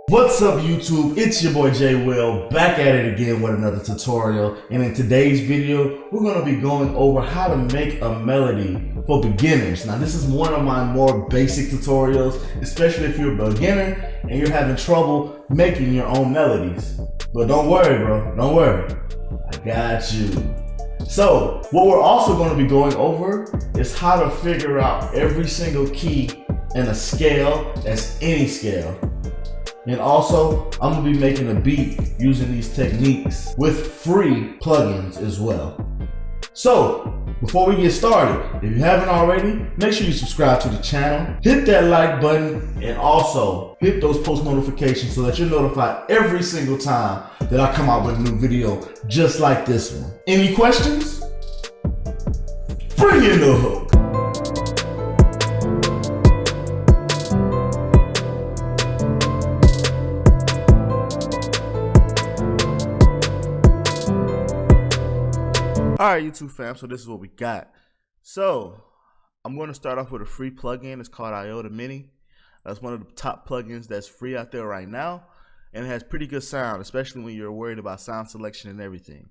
What's up YouTube, it's your boy Jay Will, back at it again with another tutorial. And in today's video, we're going to be going over how to make a melody for beginners. Now this is one of my more basic tutorials, especially if you're a beginner and you're having trouble making your own melodies. But don't worry bro, don't worry, I got you. So what we're also going to be going over is how to figure out every single key in a scale that's any scale. And also, I'm gonna be making a beat using these techniques with free plugins as well. So, before we get started, if you haven't already, make sure you subscribe to the channel, hit that like button, and also hit those post notifications so that you're notified every single time that I come out with a new video just like this one. Any questions? Bring in the hook. Alright YouTube fam, so this is what we got. So I'm going to start off with a free plugin. It's called Iota Mini. That's one of the top plugins that's free out there right now, and it has pretty good sound, especially when you're worried about sound selection and everything.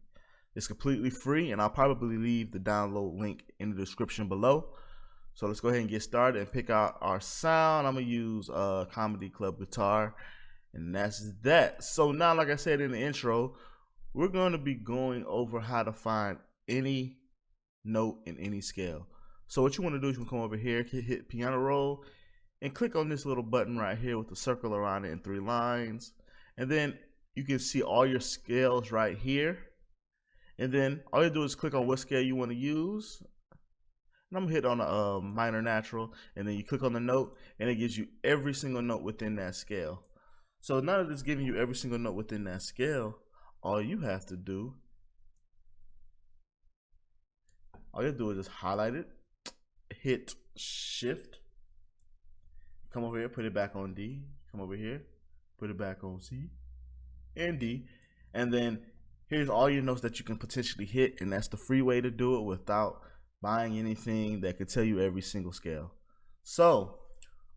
It's completely free, and I'll probably leave the download link in the description below. So let's go ahead and get started and pick out our sound. I'm gonna use a comedy club guitar, and that's that. So now, like I said in the intro, we're going to be going over how to find any note in any scale. So what you want to do is you can come over here, hit piano roll, and click on this little button right here with the circle around it and 3 lines, and then you can see all your scales right here. And then all you do is click on what scale you want to use, and I'm gonna hit on a minor natural, and then you click on the note and it gives you every single note within that scale. So now that it's giving you every single note within that scale, all you have to do is just highlight it, hit shift, come over here, put it back on D, come over here, put it back on C and D, and then here's all your notes that you can potentially hit, and that's the free way to do it without buying anything that could tell you every single scale. So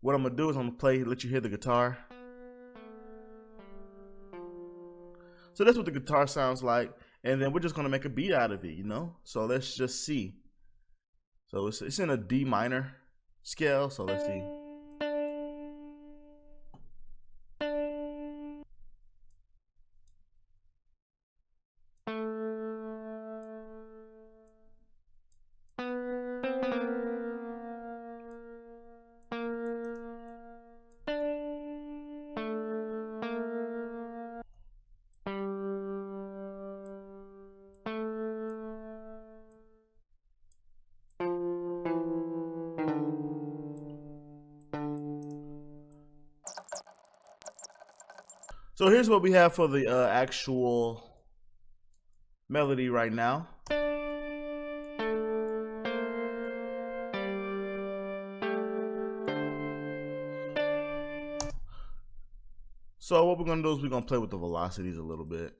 what I'm gonna do is I'm gonna let you hear the guitar. So that's what the guitar sounds like, and then we're just gonna make a beat out of it, you know? So let's just see. So it's in a D minor scale, so let's see. So here's what we have for the actual melody right now. So what we're gonna do is we're gonna play with the velocities a little bit.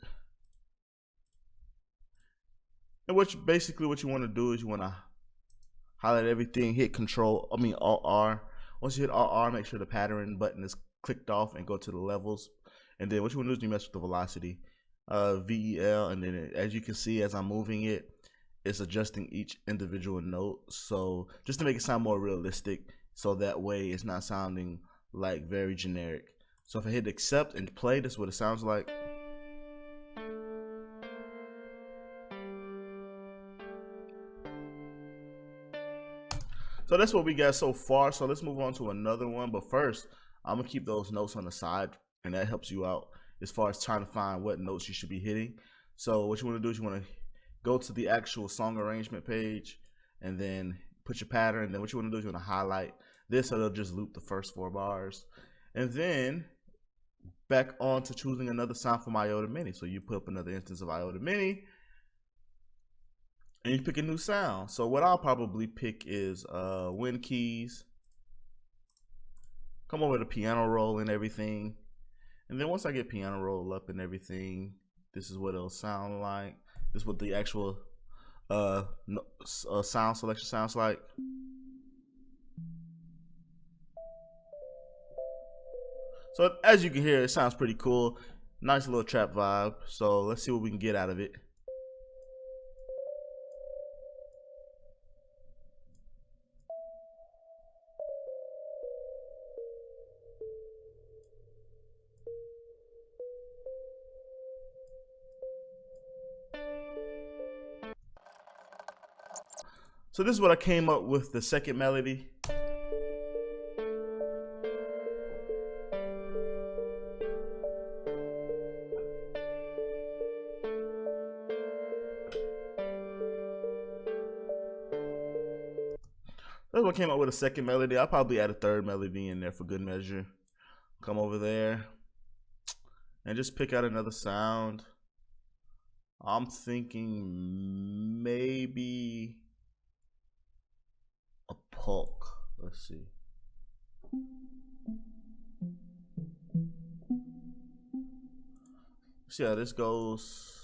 And basically what you wanna do is you wanna highlight everything, hit Alt R. Once you hit Alt R, make sure the pattern button is clicked off and go to the levels. And then what you want to do is you mess with the velocity, VEL, and then as you can see, as I'm moving it, it's adjusting each individual note. So just to make it sound more realistic, so that way it's not sounding like very generic. So if I hit accept and play, this is what it sounds like. So that's what we got so far. So let's move on to another one. But first, I'm gonna keep those notes on the side, and that helps you out as far as trying to find what notes you should be hitting. So what you want to do is you want to go to the actual song arrangement page and then put your pattern. And then what you want to do is you want to highlight this, so it'll just loop the first 4 bars. And then back on to choosing another sound from Iota Mini. So you put up another instance of Iota Mini and you pick a new sound. So what I'll probably pick is wind keys. Come over to piano roll and everything. And then once I get piano roll up and everything, this is what it'll sound like. This is what the actual sound selection sounds like. So as you can hear, it sounds pretty cool. Nice little trap vibe. So let's see what we can get out of it. So this is what I came up with the second melody. That's what came up with a second melody. I'll probably add a third melody in there for good measure. Come over there and just pick out another sound. I'm thinking maybe a polk. Let's see. See how this goes.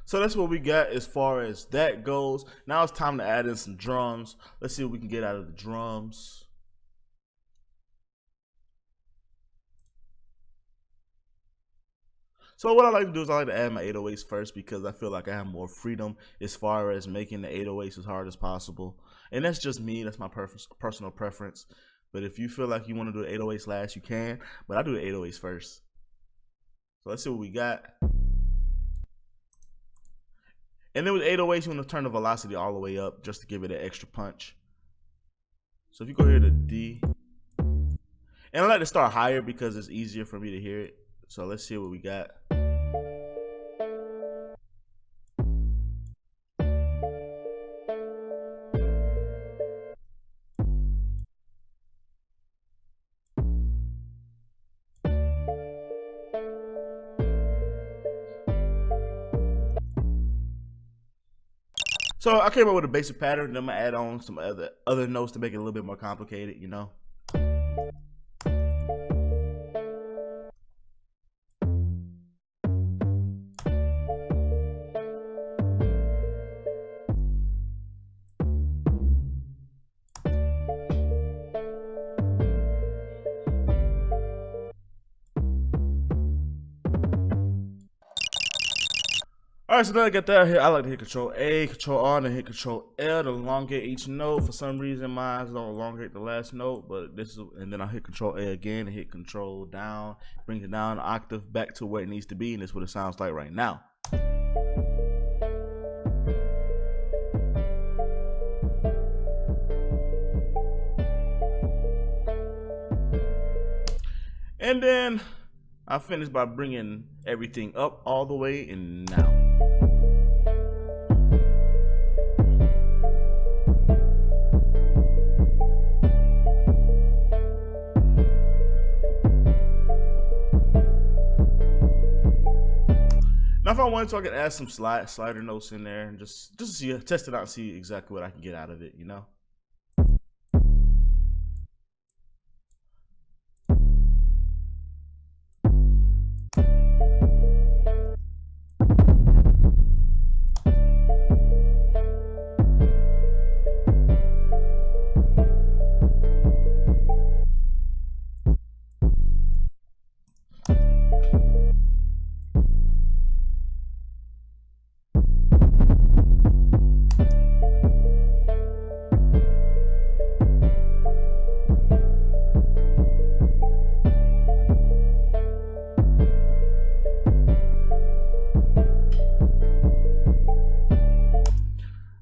So that's what we got as far as that goes. Now it's time to add in some drums. Let's see what we can get out of the drums. So what I like to do is I like to add my 808s first because I feel like I have more freedom as far as making the 808s as hard as possible. And that's just me. That's my personal preference. But if you feel like you want to do the 808s last, you can. But I do the 808s first. So let's see what we got. And then with 808s, you want to turn the velocity all the way up just to give it an extra punch. So if you go here to D. And I like to start higher because it's easier for me to hear it. So let's see what we got. So I came up with a basic pattern, then I'm gonna add on some other notes to make it a little bit more complicated, you know. Alright, so now I got that here. I like to hit Control A, Control R, and then hit Control L to elongate each note. For some reason, mine don't elongate the last note, but this is, and then I hit Control A again and hit Control down, brings it down an octave back to where it needs to be, and that's what it sounds like right now. And then I finish by bringing everything up all the way and now. Now, if I wanted to, I could add some slider notes in there and just see, test it out and see exactly what I can get out of it, you know?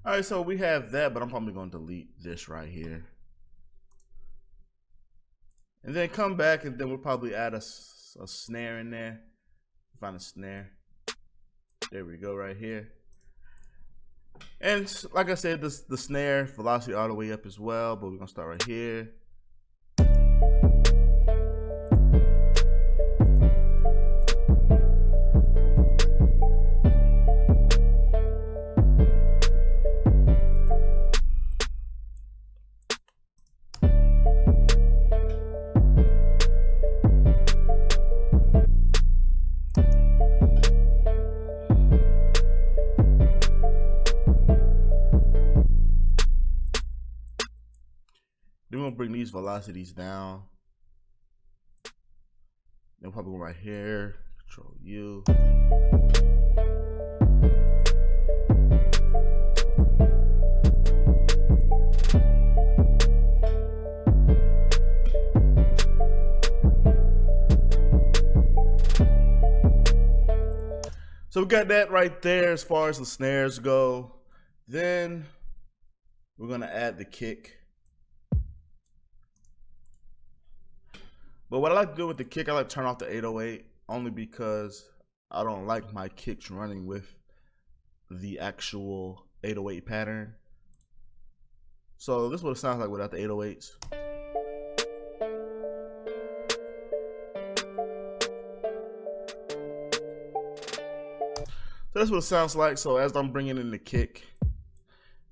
All right, so we have that, but I'm probably going to delete this right here. And then come back, and then we'll probably add a snare in there. Find a snare. There we go, right here. And like I said, the snare velocity all the way up as well, but we're gonna start right here. Then we're gonna bring these velocities down. Then probably go right here, Control U. So we got that right there as far as the snares go. Then we're gonna add the kick. But what I like to do with the kick, I like to turn off the 808 only because I don't like my kicks running with the actual 808 pattern. So this is what it sounds like without the 808s. So that's what it sounds like. So as I'm bringing in the kick,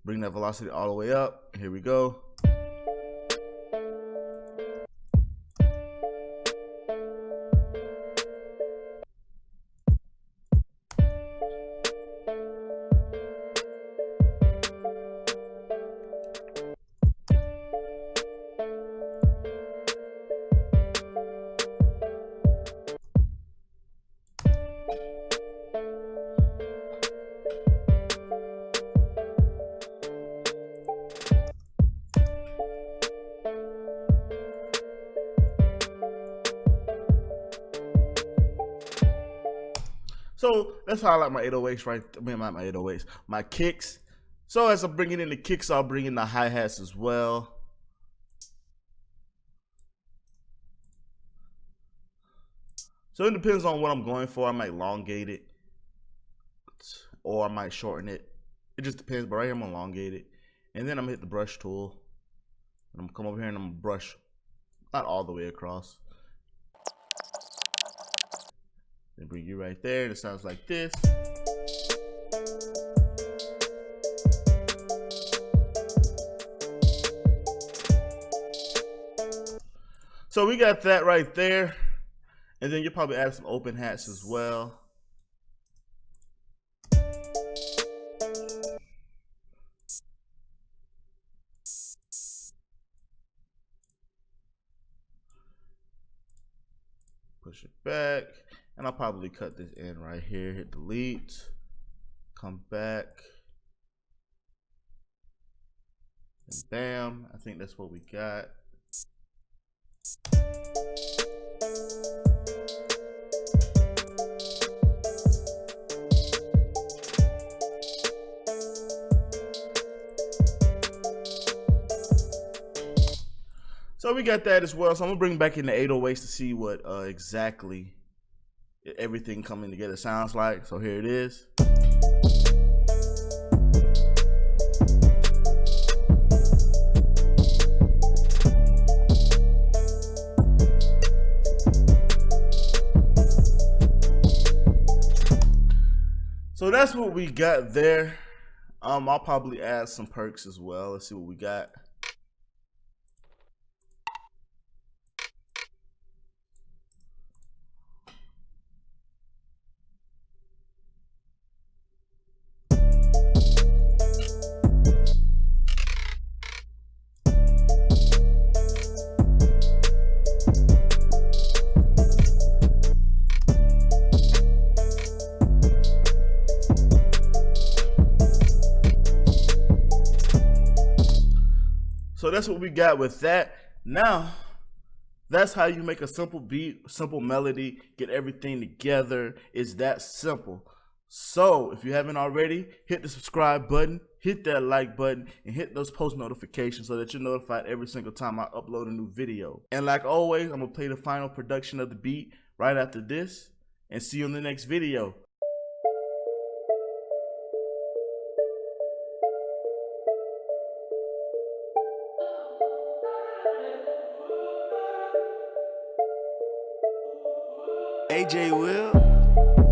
bring that velocity all the way up. Here we go. So that's how I like my 808s, right? I mean, not my 808s, my kicks. So as I'm bringing in the kicks, I'll bring in the hi-hats as well. So it depends on what I'm going for. I might elongate it or I might shorten it. It just depends, but right here I'm gonna elongate it. And then I'm gonna hit the brush tool. And I'm gonna come over here and I'm gonna brush, not all the way across. Then bring you right there, and it sounds like this. So we got that right there. And then you'll probably add some open hats as well. Push it back. And I'll probably cut this in right here. Hit delete. Come back. And bam. I think that's what we got. So we got that as well. So I'm gonna bring back in the 808s to see what exactly everything coming together sounds like. So here it is. So that's what we got there. I'll probably add some perks as well. Let's see what we got. So that's what we got with that. Now, that's how you make a simple beat, simple melody, get everything together. It's that simple. So if you haven't already, hit the subscribe button, hit that like button, and hit those post notifications so that you're notified every single time I upload a new video. And like always, I'm gonna play the final production of the beat right after this, and see you in the next video. AJ Will.